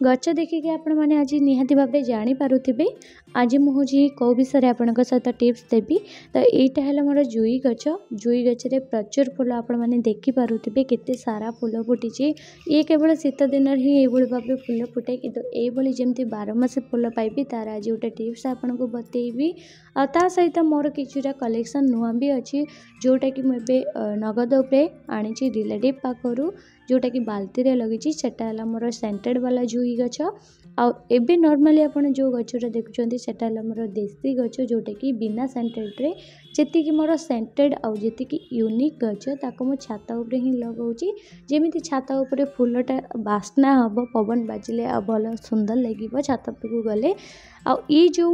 गच देखिए आपण मैंने आज निहाती भाव जापे आज मुझे कौ विषय आपण सहित टिप्स देवी। तो यहाँ है मोर जुई गचे प्रचुर फूल आपण मैंने देखिपे केते सारा फूल फुटी। ये केवल शीत दिन ही भाव फूल फुटे कि ये जमी 12 मास फूल पाइबी तार आज गोटे टिप्स आपन को बतेबी। ता सहित मोर किछुटा कलेक्शन नुआ भी अच्छी जोटा कि मुझे नगद उपे आनी रिलेटिव पाखर जोटा कि बाल्टी रे लगी सेटा मोर सेंटेड वाला जुई गच। आबे नॉर्मली आपन जो गचटा देखुं सेटा मोर देसी गच जोटा कि बिना सेंटेड रे जी मोर सेंटेड आउ जी यूनिक गच ताको मो छात उपरे ही लगाऊँ जमी छात उपरे फूलटा बास्ना हम पवन बाजिले आ भल सुंदर लगे छात उपरको गले। आई जो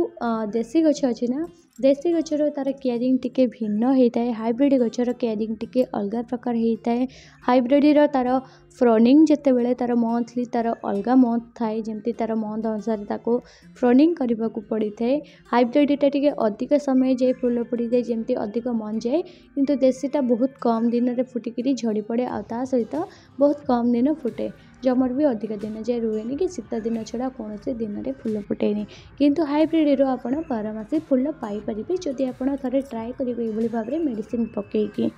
देसी गच अच्छी ना देसी गचर तार केयरिंग टिके भिन्न होता है। हाइब्रिड गचर केयरिंग टिके अलग प्रकार होता है। हाइब्रिड तार फ्रनिंग जिते बड़े तार मंथली तार अलग मंथ थाए जमती तार मंथ अनुसार ताको फ्रनिंग करने को पड़ी थाए। हाइब्रिडटा टिके अधिक समय जाए फूल फुटी जाए जमती अधिक मन जाए किंतु देसीटा बहुत कम दिन में फुटिकी झड़ी पड़े आ सहित बहुत कम दिन फुटे जमर भी अधिक दिन जाए रुएनी कि शीत दिन छड़ा कौन से दिन में फूल फुटेनी किंतु हाइब्रिड आपण 12 मासी फूल पाइपर जदि आप थे ट्राए करेंगे भाव में मेडिसिन पकईकि।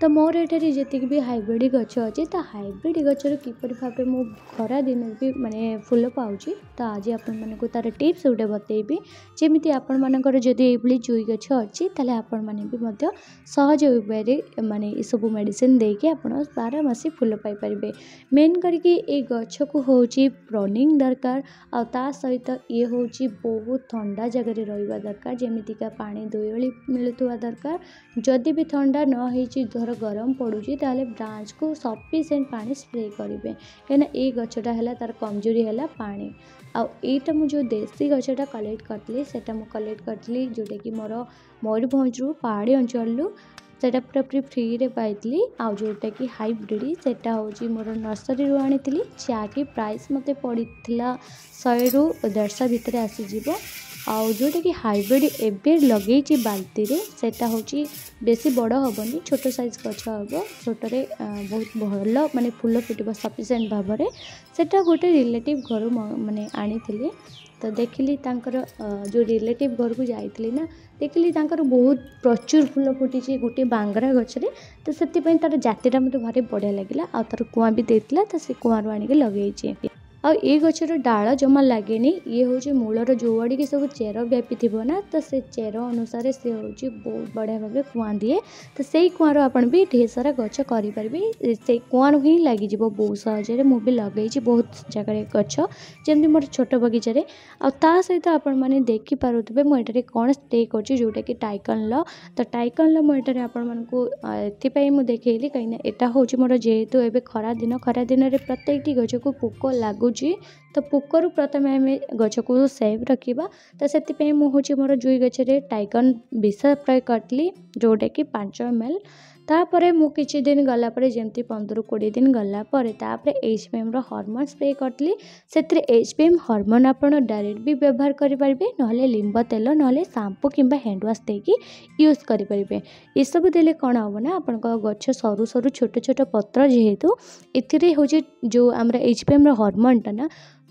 तो मोर एठारे जी भी हाइब्रिड गच अच्छी तो हाइब्रिड गचर किपर भाव मु खरा दिन भी माने फूल पाऊँच। तो आज आपण मानक तार टिप्स गोटे बतेबी जमी आपण मानकर जदि ये जुई गच अच्छी ताले आपण माने भी मध्य सहज उपाय माने ये सब मेडिसिन देके आपण 12 मासी फूल पाइपर। मेन करके ये गछ को होची प्रनिंग दरकार आ सहित ये होची बहुत ठंडा जगह रहिबा दरकार जमीतिका पानी दुईओली मिलुवा दरकार। जदि भी ठंडा न होईची धर गरम पड़ुची ताले ब्रांच को सफिशिएंट पानी स्प्रे करेंगे कहीं ये गचटा है तार कमजोरी है पानी। आईटा मुझे देसी गचटा कलेक्ट करी से कलेक्ट करी जोटा कि मोर मयूरभंज पहाड़ी अंचल सेटा पूरा फ्री रे पाई आउ जोटा कि हाइब्रिड सेटा हूँ मोर नर्सरी आनी जहाँकि प्राइस मते पड़ा 100 ରୁ 150 भितर आसीज। आउ जोटा कि हाइब्रिड एबे लगे बाल्टी रे सेटा हूँ बेसी बड़ हेनी छोट साइज गछ हम छोटे बहुत भल माने फूल फुट सफिशिएंट भाव में सेटा गोटे रिलेटिव घर माने आनी तो देखिली तांकर जो रिलेटिव घर को जाइली ना देखिली तांकर बहुत प्रचुर फूल फुटी गोटे बांगरा गचरे। तो से तार जातिटा मत भारी बढ़िया लगे आ तार कुआ भी देता तो से कुआँ आनिक लगे। ये गचर डाल जमा लगे ये हूँ मूलर जो आड़ी की सब चेर व्यापी थी ना तो से चेर अनुसार से हूँ बहुत बढ़िया भाव कुआँ दिए। तो से कुआँ आपण भी ढेर सारा गच करेंगे से कुआँ ही लगे बहुत सहजरे मुझे लगे बहुत जगह गच जमी मोर छोट बगीचारे आ सहित आपण मैंने देखिपे मुझे कौन स्प्रे कर जोटा कि टाइकन तो टाइकन मुझे आपण मानक एपाई देखली कहीं यहाँ हूँ मोर जेहेतु ए खरा दिन में प्रत्येक गच को पोक लगुच तो पोकर प्रथम आम गच को सेव रखा। तो से मुझे मोर जुई गचरे टाइकन विष प्रयोग करी जोटा कि 5 ml तापर मु किछि दिन गलापर जमती 15-20 दिन गलापर तापर HPM हार्मोन स्प्रे करी से HPM हार्मोन आपड़ डायरेक्ट भी व्यवहार करेंगे ना लिंब तेल ना शैम्पू किंबा हैंड वाश देकी यूज करेंगे। ये सब देले कौन हम ना आपण गछ सरू सरू छोट छोट पत्र जेहेतु ए हूँ जो आम HPM हार्मोनटा ना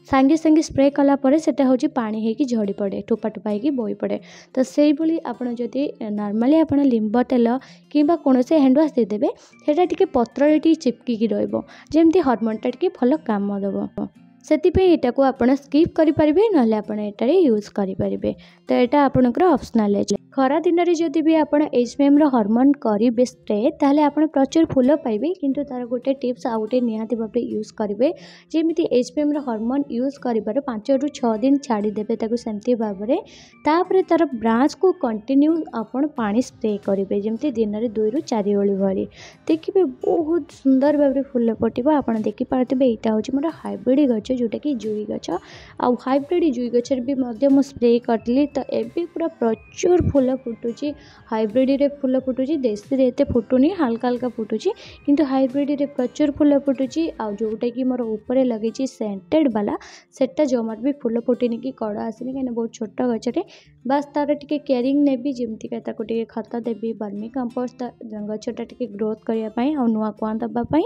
सांगे सांगे स्प्रे कला परे सेटा हूँ पानी होगी झड़ी पड़े टोपा टोपा होगी बोई पड़े। तो से आपड़ जदि नॉर्मली आप लिंब तेल कि कौन से हैंड वाश देदेवे सेटा टिके पत्र चिपकिकी रमती हार्मोनटा टिके भल काम देव से को आप स्किप करेंगे ना आप यूज करेंगे। तो यहाँ आपंकर ऑप्शनल है। खरा दिन में जदि भी आप HPM हार्मोन करेंगे स्प्रे ताले आप प्रचुर फूल पाइबे किंतु तार गोटे टिप्स आ गोटे निहाती भाव यूज करेंगे जमी HPM हार्मोन यूज कर 5 ରୁ 6 दिन छाड़देवे सेमती भाव में तापर तार ब्रांच को कंटिन्यू आपण पानी स्प्रे करेंगे जमी दिन में 2 ରୁ 4 ओली भाई देखिए बहुत सुंदर भाव में फूल फुटो। आप देखिपे यहाँ हूँ मोर हाइब्रिड गच जोटा कि जुई गच आ हाइब्रिड जुई गचर भी स्प्रे करी तो ये पूरा प्रचुर फूल फुटुची। हाइब्रिड रे फूल फुटुची देसी रे एते फुटुनी हल्का हल्का फुटुची किंतु हाइब्रिड रे प्रचुर फूल फुटुची आ जोटा कि मोर ऊपर लगे सेंटेड वाला सेटा जमार भी फूल फुटनी कि कड़ आसनी कहीं बहुत छोट गचरे बास तार टिके केयरिंग नेबी जमती टिके खत देवी वर्मी कंपोस्ट गछटा टिके ग्रोथ करने आ नुआ कुआं दबापाई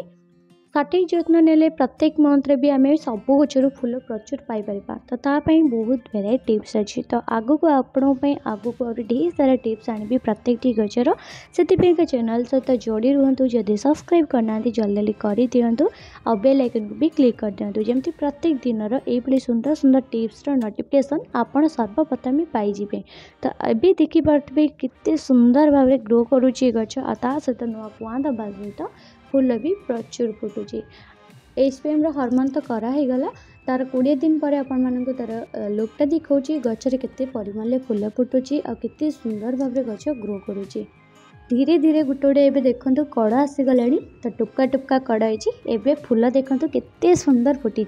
सठिक जत्न नेले प्रत्येक मंथ रे भी आम सब गचर फूल प्रचुर पाइपर तो तापाई बहुत भेराइट टिप्स अच्छी तो आगू को आपंपाई आगू को ढेर सारा टिप्स आनी प्रत्येक गचर से चैनल सहित जोड़ी रुहतु जदि सब्सक्राइब करना जल्दी जल्दी कर दिंतु और बेल आइकन को भी क्लिक कर दिंतु जमी प्रत्येक दिन ये सुंदर सुंदर टिप्स नोटिफिकेशन आपड़ सर्वप्रथम पाइबे। तो अभी देखिपे केते सुंदर भाव ग्रो करुच्ची गच आ सहित नुआ कुआ दबा सहित फूल भी प्रचुर फुटुची। एचपीएम हार्मोन तो कराहीगला तार 20 दिन पर आपण तार लुकटा दिखाऊँ गचर केते परिमाण फूल फुटुची और केते सुंदर भाव गच ग्रो करुच्ची। धीरे धीरे गोटे गोटे एवं देखो कड़ आसीगला तो टुपका टुपका कड़ है फूल देखो केते सुंदर फुटी।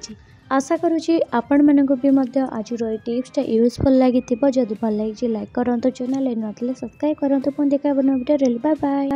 आशा करुँची आपण मानक भी आज टिप्सटा यूजफुल लगी जदि भल लगी लाइक करूँ चैनल नथिले सब्सक्राइब करूँ पुणी देखा वीडियो बाय बाय।